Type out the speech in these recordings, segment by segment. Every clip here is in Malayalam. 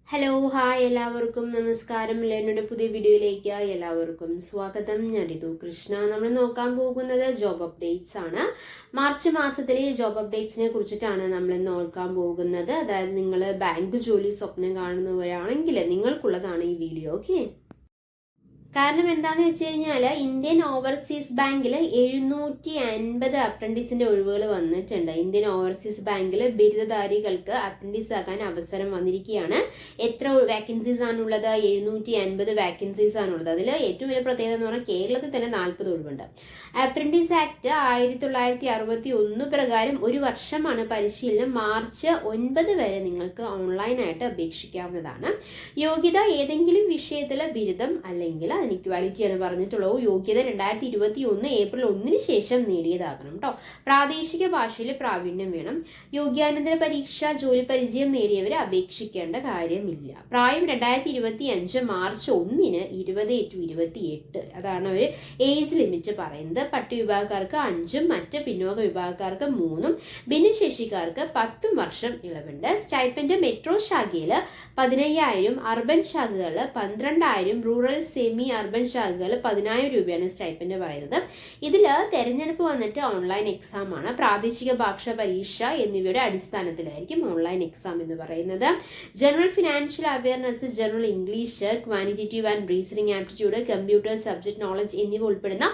ഹലോ ഹായ് എല്ലാവർക്കും നമസ്കാരം. ലേണയുടെ പുതിയ വീഡിയോയിലേക്ക് എല്ലാവർക്കും സ്വാഗതം. ഞാൻ ഋതു കൃഷ്ണ. നമ്മൾ നോക്കാൻ പോകുന്നത് ജോബ് അപ്ഡേറ്റ്സ് ആണ്. മാർച്ച് മാസത്തിലെ ജോബ് അപ്ഡേറ്റ്സിനെ കുറിച്ചിട്ടാണ് നമ്മൾ നോക്കാൻ പോകുന്നത്. അതായത് നിങ്ങൾ ബാങ്ക് ജോലി സ്വപ്നം കാണുന്നവരാണെങ്കിൽ നിങ്ങൾക്കുള്ളതാണ് ഈ വീഡിയോ. ഓക്കെ, കാരണം എന്താന്ന് വെച്ച് കഴിഞ്ഞാൽ ഇന്ത്യൻ ഓവർസീസ് ബാങ്കിൽ 750 അപ്രന്റീസിന്റെ ഒഴിവുകൾ വന്നിട്ടുണ്ട്. ഇന്ത്യൻ ഓവർസീസ് ബാങ്കിൽ ബിരുദധാരികൾക്ക് അപ്രന്റീസ് ആക്കാൻ അവസരം വന്നിരിക്കുകയാണ്. എത്ര വാക്കൻസീസ് ആണുള്ളത്? 750 വാക്കൻസീസ് ആണുള്ളത്. അതിൽ ഏറ്റവും വലിയ പ്രത്യേകത എന്ന് പറഞ്ഞാൽ കേരളത്തിൽ തന്നെ 40 ഒഴിവുണ്ട്. അപ്രന്റീസ് ആക്ട് 1961 പ്രകാരം ഒരു വർഷമാണ് പരിശീലനം. മാർച്ച് 9 വരെ നിങ്ങൾക്ക് ഓൺലൈനായിട്ട് അപേക്ഷിക്കാവുന്നതാണ്. യോഗ്യത ഏതെങ്കിലും വിഷയത്തിലെ ബിരുദം അല്ലെങ്കിൽ ഇക്വാലിറ്റിയാണ് പറഞ്ഞിട്ടുള്ളത്. യോഗ്യത 2021 ഏപ്രിൽ 1 ശേഷം നേടിയതാകണം കേട്ടോ. പ്രാദേശിക ഭാഷയിൽ പ്രാവീണ്യം വേണം. യോഗ്യാനന്തര പരീക്ഷ ജോലി പരിചയം നേടിയവർ അപേക്ഷിക്കേണ്ട കാര്യമില്ല. പ്രായം 2025 മാർച്ച് 1 20 to 28 അതാണ് അവർ ഏജ് ലിമിറ്റ് പറയുന്നത്. പട്ടികവിഭാഗക്കാർക്ക് 5 മറ്റ് പിന്നോക്ക വിഭാഗക്കാർക്ക് 3 ഭിന്നശേഷിക്കാർക്ക് 10 വർഷം ഇളവുണ്ട്. സ്റ്റൈപ്പൻഡ് മെട്രോ ശാഖയിൽ 15,000, അർബൻ ശാഖകളിൽ 12,000, റൂറൽ സെമി അർബൻ ശാഖകൾ 10,000 രൂപയാണ് സ്റ്റൈപ്പൻഡ് പറയുന്നത്. ഇതിൽ തെരഞ്ഞെടുപ്പ് വന്നിട്ട് ഓൺലൈൻ എക്സാം ആണ്. പ്രാദേശിക ഭാഷാ പരീക്ഷ എന്നിവയുടെ അടിസ്ഥാനത്തിലായിരിക്കും ഓൺലൈൻ എക്സാം എന്ന് പറയുന്നത്. General financial awareness, general English, quantitative and reasoning aptitude, computer subject knowledge എന്നിവ ഉൾപ്പെടുന്ന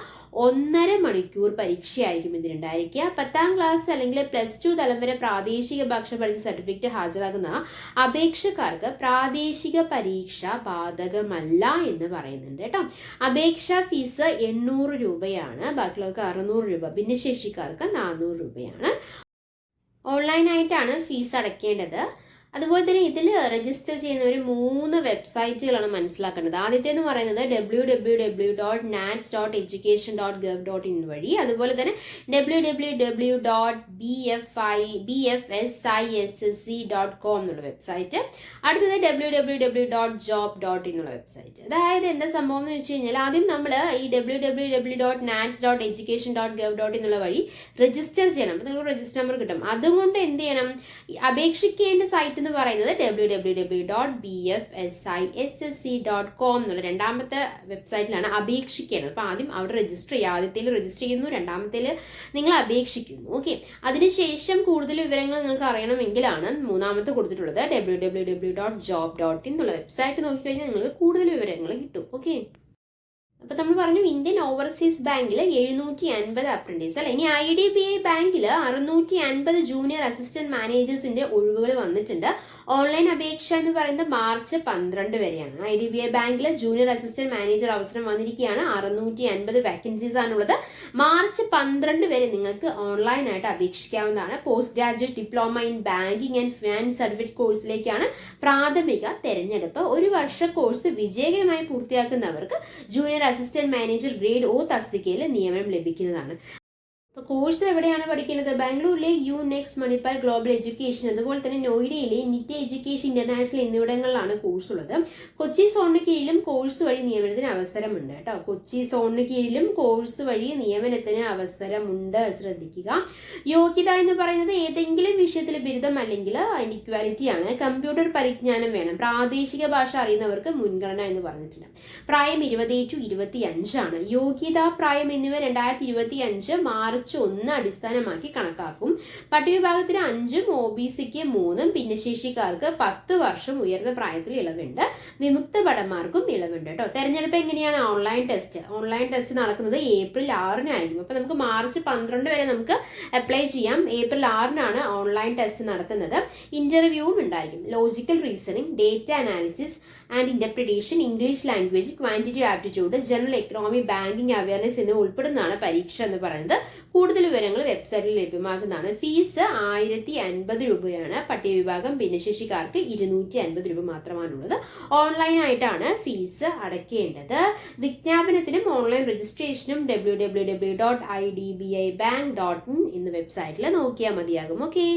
1.5 മണിക്കൂർ പരീക്ഷയായിരിക്കും ഇതിനുണ്ടായിരിക്കുക. 10ാം ക്ലാസ് അല്ലെങ്കിൽ +2 തലം വരെ പ്രാദേശിക ഭാഷ പഠിച്ച സർട്ടിഫിക്കറ്റ് ഹാജരാകുന്ന അപേക്ഷക്കാർക്ക് പ്രാദേശിക പരീക്ഷ ബാധകമല്ല എന്ന് പറയുന്നുണ്ട് കേട്ടോ. അപേക്ഷാ ഫീസ് 800 രൂപയാണ്. ബാക്കിയുള്ളവർക്ക് 600 രൂപ. ഭിന്നശേഷിക്കാർക്ക് 400 രൂപയാണ്. ഓൺലൈനായിട്ടാണ് ഫീസ് അടയ്ക്കേണ്ടത്. അതുപോലെ തന്നെ ഇതിൽ രജിസ്റ്റർ ചെയ്യുന്നവർ 3 വെബ്സൈറ്റുകളാണ് മനസ്സിലാക്കേണ്ടത്. ആദ്യത്തേന്ന് പറയുന്നത് www.nats.education.gov.in വഴി, അതുപോലെ തന്നെ www.bfsissc.com എന്നുള്ള വെബ്സൈറ്റ്, അടുത്തത് www.job.in എന്നുള്ള വെബ്സൈറ്റ്. അതായത് എന്താ സംഭവം എന്ന് വെച്ച് കഴിഞ്ഞാൽ ആദ്യം നമ്മൾ ഈ www.nats.education.gov.in എന്നുള്ള വഴി രജിസ്റ്റർ ചെയ്യണം. അപ്പോൾ നിങ്ങൾക്ക് രജിസ്റ്റർ നമ്പർ കിട്ടും. അതുകൊണ്ട് എന്ത് ചെയ്യണം? അപേക്ഷിക്കേണ്ട സൈറ്റ് എന്ന് പറയുന്നത് www.bfsissc.com എന്നുള്ള രണ്ടാമത്തെ വെബ്സൈറ്റിലാണ് അപേക്ഷിക്കേണ്ടത്. അപ്പോൾ ആദ്യം അവിടെ രജിസ്റ്റർ ചെയ്യുക. ആദ്യത്തേൽ രജിസ്റ്റർ ചെയ്യുന്നു, രണ്ടാമത്തേൽ നിങ്ങൾ അപേക്ഷിക്കുന്നു. ഓക്കെ, അതിനുശേഷം കൂടുതൽ വിവരങ്ങൾ നിങ്ങൾക്ക് അറിയണമെങ്കിലാണ് മൂന്നാമത്തെ കൊടുത്തിട്ടുള്ളത് www.job.in എന്നുള്ള വെബ്സൈറ്റ് നോക്കിക്കഴിഞ്ഞാൽ നിങ്ങൾക്ക് കൂടുതൽ വിവരങ്ങൾ കിട്ടും. ഓക്കെ, അപ്പൊ നമ്മൾ പറഞ്ഞു ഇന്ത്യൻ ഓവർസീസ് ബാങ്കിൽ 750 അപ്രന്റീസ് അല്ലെ. ഇനി IDBI ബാങ്കിൽ 650 ജൂനിയർ അസിസ്റ്റന്റ് മാനേജേഴ്സിന്റെ ഒഴിവുകൾ വന്നിട്ടുണ്ട്. ഓൺലൈൻ അപേക്ഷ എന്ന് പറയുന്നത് മാർച്ച് 12 വരെയാണ്. IDBI ബാങ്കിൽ ജൂനിയർ അസിസ്റ്റന്റ് മാനേജർ അവസരം വന്നിരിക്കുകയാണ്. 650 വാക്കൻസീസ് ആണുള്ളത്. മാർച്ച് 12 വരെ നിങ്ങൾക്ക് ഓൺലൈനായിട്ട് അപേക്ഷിക്കാവുന്നതാണ്. Post graduate diploma in banking and finance certificate കോഴ്സിലേക്കാണ് പ്രാഥമിക തെരഞ്ഞെടുപ്പ്. 1 വർഷ കോഴ്സ് വിജയകരമായി പൂർത്തിയാക്കുന്നവർക്ക് junior assistant manager grade O തസ്തികയിൽ നിയമനം ലഭിക്കുന്നതാണ്. അപ്പോൾ കോഴ്സ് എവിടെയാണ് പഠിക്കുന്നത്? ബാംഗ്ലൂരിലെ നെക്സ്റ്റ് മണിപ്പാൽ ഗ്ലോബൽ എഡ്യൂക്കേഷൻ, അതുപോലെ തന്നെ നോയിഡയിലെ നിറ്റ് എഡ്യൂക്കേഷൻ ഇന്റർനാഷണൽ എന്നിവിടങ്ങളിലാണ് കോഴ്സ് ഉള്ളത്. കൊച്ചി സോണിന് കീഴിലും കോഴ്സ് വഴി നിയമനത്തിന് അവസരമുണ്ട് കേട്ടോ. കൊച്ചി സോണിന് കീഴിലും കോഴ്സ് വഴി നിയമനത്തിന് അവസരമുണ്ട്, ശ്രദ്ധിക്കുക. യോഗ്യത എന്ന് പറയുന്നത് ഏതെങ്കിലും വിഷയത്തിൽ ബിരുദം അല്ലെങ്കിൽ ഇക്വാലിറ്റി ആണ്. കമ്പ്യൂട്ടർ പരിജ്ഞാനം വേണം. പ്രാദേശിക ഭാഷ അറിയുന്നവർക്ക് മുൻഗണന എന്ന് പറഞ്ഞിട്ടില്ല. പ്രായം 20 to 25 ആണ്. യോഗ്യതാ പ്രായം എന്നിവ 2025 മാർച്ച് 1 അടിസ്ഥാനമാക്കി കണക്കാക്കും. പട്ടികവിഭാഗത്തിന് 5, OBCക്ക് 3, ഭിന്നശേഷിക്കാർക്ക് 10 വർഷം ഉയർന്ന പ്രായത്തിൽ ഇളവുണ്ട്. വിമുക്ത ഭടന്മാർക്കും ഇളവുണ്ട് കേട്ടോ. തെരഞ്ഞെടുപ്പ് എങ്ങനെയാണ്? ഓൺലൈൻ ടെസ്റ്റ് നടക്കുന്നത് ഏപ്രിൽ 6 അപ്പൊ നമുക്ക് മാർച്ച് 12 വരെ നമുക്ക് അപ്ലൈ ചെയ്യാം. ഏപ്രിൽ 6 ഓൺലൈൻ ടെസ്റ്റ് നടത്തുന്നത്. ഇന്റർവ്യൂവും ഉണ്ടായിരിക്കും. Logical reasoning, data analysis and interpretation, English language, quantitative aptitude, general economy, banking awareness എന്നിവ ഉൾപ്പെടുന്നതാണ് പരീക്ഷ എന്ന് പറയുന്നത്. കൂടുതൽ വിവരങ്ങൾ വെബ്സൈറ്റിൽ ലഭ്യമാക്കുന്നതാണ്. ഫീസ് 1050 രൂപയാണ്. പട്ടികവിഭാഗം ഭിന്നശേഷിക്കാർക്ക് 250 രൂപ മാത്രമാണുള്ളത്. ഓൺലൈനായിട്ടാണ് ഫീസ് അടയ്ക്കേണ്ടത്. വിജ്ഞാപനത്തിനും ഓൺലൈൻ രജിസ്ട്രേഷനും www.idbibank.in എന്ന വെബ്സൈറ്റിൽ നോക്കിയാൽ മതിയാകും. ഓക്കെ,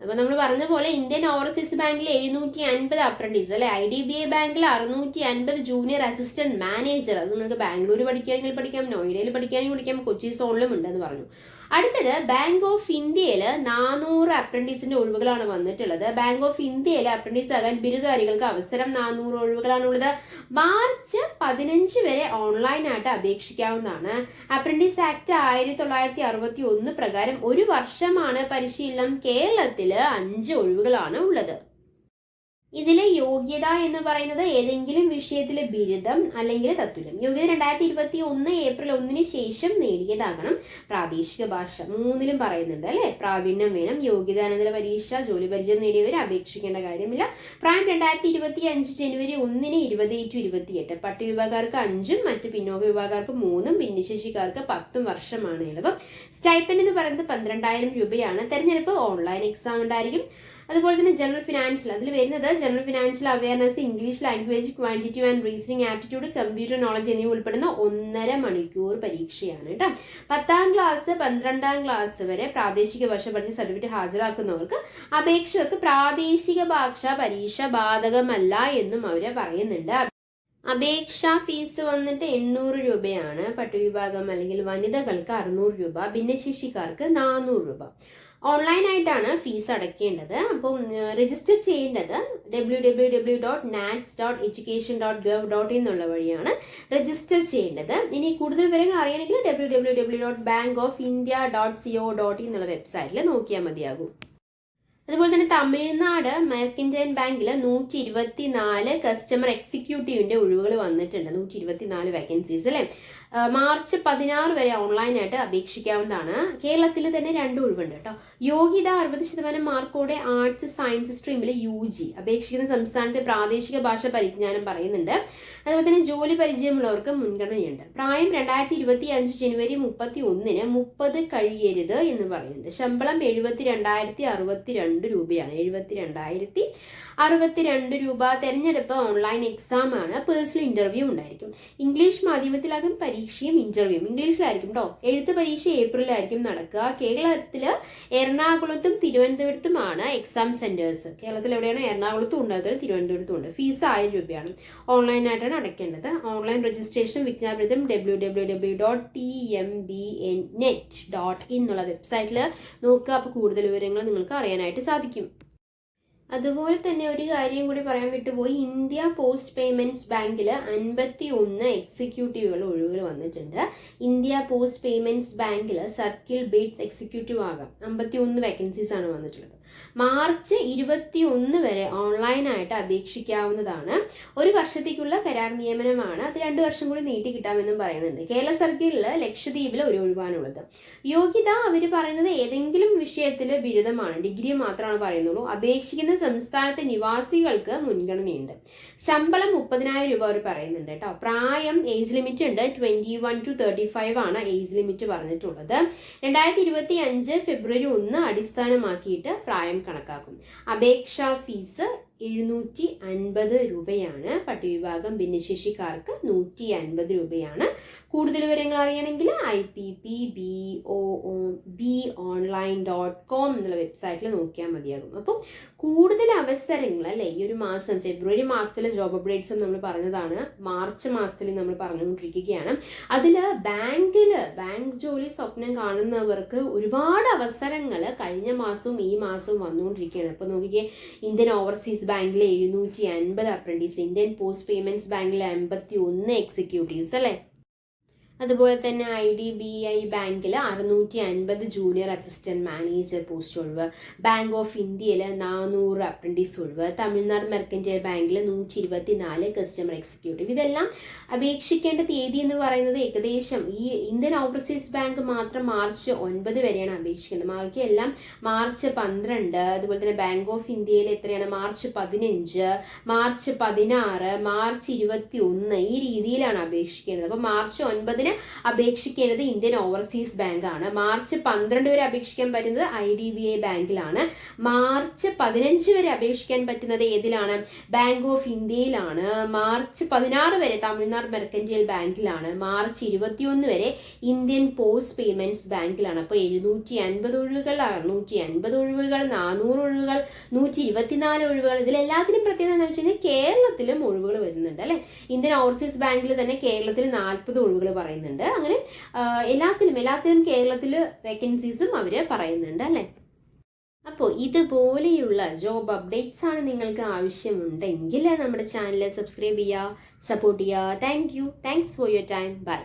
അപ്പൊ നമ്മൾ പറഞ്ഞ പോലെ ഇന്ത്യൻ ഓവർസീസ് ബാങ്കിൽ 750 അപ്രന്റീസ് അല്ലെ. IDBI ബാങ്കിൽ 650 ജൂനിയർ അസിസ്റ്റന്റ് മാനേജർ. അത് നിങ്ങൾക്ക് ബാംഗ്ലൂർ പഠിക്കുകയാണെങ്കിൽ പഠിക്കാം, നോയിഡയിൽ പഠിക്കുകയാണെങ്കിൽ പഠിക്കാം, കൊച്ചി സോണിലും ഉണ്ടെന്ന് പറഞ്ഞു. അടുത്തത് ബാങ്ക് ഓഫ് ഇന്ത്യയിൽ 400 അപ്രന്റീസിന്റെ ഒഴിവുകളാണ് വന്നിട്ടുള്ളത്. ബാങ്ക് ഓഫ് ഇന്ത്യയിൽ അപ്രന്റീസ് ആകാൻ ബിരുദധാരികൾക്ക് അവസരം 400 ഒഴിവുകളാണുള്ളത്. മാർച്ച് 15 വരെ ഓൺലൈനായിട്ട് അപേക്ഷിക്കാവുന്നതാണ്. അപ്രന്റീസ് ആക്ട് 1961 പ്രകാരം 1 വർഷമാണ് പരിശീലനം. കേരളത്തിൽ 5 ഒഴിവുകളാണ് ഉള്ളത്. ഇതിലെ യോഗ്യത എന്ന് പറയുന്നത് ഏതെങ്കിലും വിഷയത്തിലെ ബിരുദം അല്ലെങ്കിൽ തത്തുല്യം. യോഗ്യത 2021 ഏപ്രിൽ 1 ശേഷം നേടിയതാകണം. പ്രാദേശിക ഭാഷ 3ലും പറയുന്നുണ്ട് അല്ലെ, പ്രാവീണ്യം വേണം. യോഗ്യതാനന്തര പരീക്ഷ, ജോലി പരിചയം നേടിയവർ അപേക്ഷിക്കേണ്ട കാര്യമില്ല. പ്രായം 2025 ജനുവരി 1 20-28. പട്ടികവിഭാഗക്കാർക്ക് 5ഉം മറ്റ് പിന്നോക്ക വിഭാഗക്കാർക്ക് 3ഉം ഭിന്നശേഷിക്കാർക്ക് 10 വർഷമാണ് ഇളവ്. സ്റ്റൈപ്പൻഡ് എന്ന് പറയുന്നത് 12,000 രൂപയാണ്. തെരഞ്ഞെടുപ്പ് ഓൺലൈൻ എക്സാം ഉണ്ടായിരിക്കും. അതുപോലെ തന്നെ ജനറൽ ഫിനാൻഷ്യൽ, അതിൽ വരുന്നത് general financial awareness, English language, quantitative and reasoning aptitude, computer knowledge എന്നിവ ഉൾപ്പെടുന്ന 1.5 മണിക്കൂർ പരീക്ഷയാണ് കേട്ടോ. 10ാം ക്ലാസ് 12ാം ക്ലാസ് വരെ പ്രാദേശിക ഭാഷ പഠിച്ച സർട്ടിഫിക്കറ്റ് ഹാജരാക്കുന്നവർക്ക് അപേക്ഷകർക്ക് പ്രാദേശിക ഭാഷാ പരീക്ഷ ബാധകമല്ല എന്നും അവർ പറയുന്നുണ്ട്. അപേക്ഷാ ഫീസ് വന്നിട്ട് 800 രൂപയാണ്. പട്ടുവിഭാഗം അല്ലെങ്കിൽ വനിതകൾക്ക് 600 രൂപ, ഭിന്നശേഷിക്കാർക്ക് 400 രൂപ. ഓൺലൈനായിട്ടാണ് ഫീസ് അടയ്ക്കേണ്ടത്. അപ്പം രജിസ്റ്റർ ചെയ്യേണ്ടത് www.nats.education.gov.in എന്നുള്ള വഴിയാണ് രജിസ്റ്റർ ചെയ്യേണ്ടത്. ഇനി കൂടുതൽ വിവരങ്ങൾ അറിയണമെങ്കിൽ www.bankofindia.co.in എന്നുള്ള വെബ്സൈറ്റിൽ നോക്കിയാൽ മതിയാകും. അതുപോലെ തന്നെ തമിഴ്നാട് മെർക്കന്റൈൽ ബാങ്കിൽ 124 കസ്റ്റമർ എക്സിക്യൂട്ടീവിന്റെ ഒഴിവുകൾ വന്നിട്ടുണ്ട്. 124 വേക്കൻസീസ് അല്ലെ. മാർച്ച് 16 വരെ ഓൺലൈനായിട്ട് അപേക്ഷിക്കാവുന്നതാണ്. കേരളത്തിൽ തന്നെ 2 ഒഴിവുണ്ട് കേട്ടോ. യോഗ്യത 60% മാർക്കോടെ ആർട്സ് സയൻസ് സ്ട്രീമിൽ UG. അപേക്ഷിക്കുന്ന സംസ്ഥാനത്തെ പ്രാദേശിക ഭാഷ പരിജ്ഞാനം പറയുന്നുണ്ട്. അതുപോലെ തന്നെ ജോലി പരിചയമുള്ളവർക്ക് മുൻഗണനയുണ്ട്. പ്രായം 2025 ജനുവരി 31 30 കഴിയരുത് എന്ന് പറയുന്നുണ്ട്. ശമ്പളം 72,062 രൂപയാണ്. 72,062 രൂപ. തെരഞ്ഞെടുപ്പ് ഓൺലൈൻ എക്സാം ആണ്. പേഴ്സണൽ ഇന്റർവ്യൂ ഉണ്ടായിരിക്കും. ഇംഗ്ലീഷ് മാധ്യമത്തിലാകും പരീക്ഷയും ഇന്റർവ്യൂവും. ഇംഗ്ലീഷിലായിരിക്കും കേട്ടോ. എഴുത്ത് പരീക്ഷ ഏപ്രിലായിരിക്കും നടക്കുക. കേരളത്തില് എറണാകുളത്തും തിരുവനന്തപുരത്തുമാണ് എക്സാം സെന്റേഴ്സ്. കേരളത്തിൽ എവിടെയാണ്? എറണാകുളത്തും ഉണ്ട്, അതുപോലെ തിരുവനന്തപുരത്തും ഉണ്ട്. ഫീസ് 1000 രൂപയാണ്. ഓൺലൈനായിട്ടാണ് അടയ്ക്കേണ്ടത്. ഓൺലൈൻ രജിസ്ട്രേഷനും വിജ്ഞാപനത്തിനും www.tmbnet.in എന്നുള്ള വെബ്സൈറ്റിൽ നോക്കുക. അപ്പോൾ കൂടുതൽ വിവരങ്ങൾ നിങ്ങൾക്ക് അറിയാനായിട്ട് സാധിക്കും. അതുപോലെ തന്നെ ഒരു കാര്യം കൂടി പറയാൻ വിട്ടുപോയി. ഇന്ത്യ പോസ്റ്റ് പേയ്മെന്റ്സ് ബാങ്കിൽ 51 എക്സിക്യൂട്ടീവുകൾ ഒഴിവുകൾ വന്നിട്ടുണ്ട്. ഇന്ത്യ പോസ്റ്റ് പേയ്മെന്റ്സ് ബാങ്കിൽ സർക്കിൾ ബേഡ്സ് എക്സിക്യൂട്ടീവ് ആകാം. 51 വേക്കൻസീസ് ആണ് വന്നിട്ടുള്ളത്. മാർച്ച് 21 വരെ ഓൺലൈനായിട്ട് അപേക്ഷിക്കാവുന്നതാണ്. 1 വർഷത്തേക്കുള്ള കരാർ നിയമനമാണ്. അത് 2 വർഷം കൂടി നീട്ടി കിട്ടാമെന്നും പറയുന്നുണ്ട്. കേരള സർക്കിളിൽ ലക്ഷദ്വീപിൽ 1 ഒഴിവാണുള്ളത്. യോഗ്യത അവർ പറയുന്നത് ഏതെങ്കിലും വിഷയത്തിൽ ബിരുദമാണ്, ഡിഗ്രി മാത്രമാണ് പറയുന്നുള്ളൂ. അപേക്ഷിക്കുന്ന സംസ്ഥാനത്തെ നിവാസികൾക്ക് മുൻഗണനയുണ്ട്. ശമ്പളം 30,000 രൂപ അവർ പറയുന്നുണ്ട് കേട്ടോ. പ്രായം ഏജ് ലിമിറ്റ് ഉണ്ട്. 21 to 35 ആണ് ഏജ് ലിമിറ്റ് പറഞ്ഞിട്ടുള്ളത്. 2025 ഫെബ്രുവരി 1 അടിസ്ഥാനമാക്കിയിട്ട് പ്രായം കണക്കാക്കും. അപേക്ഷാ ഫീസ് 750 രൂപയാണ്. പട്ടികവിഭാഗം ഭിന്നശേഷിക്കാർക്ക് 150 രൂപയാണ്. കൂടുതൽ വിവരങ്ങൾ അറിയണമെങ്കിൽ ippbonline.com എന്നുള്ള വെബ്സൈറ്റിൽ നോക്കിയാൽ മതിയാകും. അപ്പം കൂടുതൽ അവസരങ്ങൾ അല്ലേ ഈ ഒരു മാസം ഫെബ്രുവരി മാസത്തിലെ ജോബ് അപ്ഡേറ്റ്സ് നമ്മൾ പറഞ്ഞതാണ്. മാർച്ച് മാസത്തിൽ നമ്മൾ പറഞ്ഞുകൊണ്ടിരിക്കുകയാണ്. അതിൽ ബാങ്ക് ജോലി സ്വപ്നം കാണുന്നവർക്ക് ഒരുപാട് അവസരങ്ങൾ കഴിഞ്ഞ മാസവും ഈ മാസവും വന്നുകൊണ്ടിരിക്കുകയാണ്. അപ്പോൾ നോക്കിക്കേ, ഇന്ത്യൻ ഓവർസീസ് ബാങ്കിലെ 750 അപ്രന്റീസ്, ഇന്ത്യൻ പോസ്റ്റ് പേയ്മെന്റ്സ് ബാങ്കിലെ 51 എക്സിക്യൂട്ടീവ്സ് അല്ലേ. അതുപോലെ തന്നെ IDBI ബാങ്കിൽ 650 ജൂനിയർ അസിസ്റ്റന്റ് മാനേജർ പോസ്റ്റ് ഒഴിവ്. ബാങ്ക് ഓഫ് ഇന്ത്യയിൽ 400 അപ്രന്റീസ് ഒഴിവ്. തമിഴ്നാട് മെർക്കന്റൈൽ ബാങ്കിൽ 124 കസ്റ്റമർ എക്സിക്യൂട്ടീവ്. ഇതെല്ലാം അപേക്ഷിക്കേണ്ട തീയതി എന്ന് പറയുന്നത് ഏകദേശം ഈ ഇന്ത്യൻ ഓവർസീസ് ബാങ്ക് മാത്രം മാർച്ച് 9 വരെയാണ് അപേക്ഷിക്കുന്നത്. ബാക്കി എല്ലാം മാർച്ച് 12. അതുപോലെ തന്നെ ബാങ്ക് ഓഫ് ഇന്ത്യയിൽ എത്രയാണ്? മാർച്ച് 15, മാർച്ച് 16, മാർച്ച് 21 ഈ രീതിയിലാണ് അപേക്ഷിക്കേണ്ടത്. അപ്പോൾ മാർച്ച് 9 അപേക്ഷിക്കേണ്ടത് ഇന്ത്യൻ ഓവർസീസ് ബാങ്ക് ആണ്. മാർച്ച് 12 വരെ അപേക്ഷിക്കാൻ പറ്റുന്നത് IDBI ബാങ്കിലാണ്. മാർച്ച് 15 വരെ അപേക്ഷിക്കാൻ പറ്റുന്നത് ഏതിലാണ്? ബാങ്ക് ഓഫ് ഇന്ത്യയിലാണ്. മാർച്ച് 16 വരെ തമിഴ്നാട് മെർക്കന്റൈൽ ബാങ്കിലാണ്. മാർച്ച് 21 വരെ ഇന്ത്യൻ പോസ്റ്റ് പേയ്മെന്റ്സ് ബാങ്കിലാണ്. അപ്പോൾ 750 ഒഴിവുകൾ, 650 ഒഴിവുകൾ, 400 ഒഴിവുകൾ, 124 ഒഴിവുകൾ. ഇതിലെല്ലാത്തിനും പ്രത്യേകത എന്ന് വെച്ച് കഴിഞ്ഞാൽ കേരളത്തിലും ഒഴിവുകൾ വരുന്നുണ്ട് അല്ലെ. ഇന്ത്യൻ ഓവർസീസ് ബാങ്കിൽ തന്നെ കേരളത്തിൽ 40 ഒഴിവുകൾ പറയുന്നത്. പറയുന്നുണ്ട്. അങ്ങനെ എല്ലാത്തിലും കേരളത്തിൽ വേക്കൻസീസും അവർ പറയുന്നുണ്ട് അല്ലേ. അപ്പോൾ ഇതുപോലെയുള്ള ജോബ് അപ്ഡേറ്റ്സ് ആണ് നിങ്ങൾക്ക് ആവശ്യമുണ്ടെങ്കിൽ നമ്മുടെ ചാനൽ സബ്സ്ക്രൈബ് ചെയ്യുക, സപ്പോർട്ട് ചെയ്യുക. Thanks for your time. By.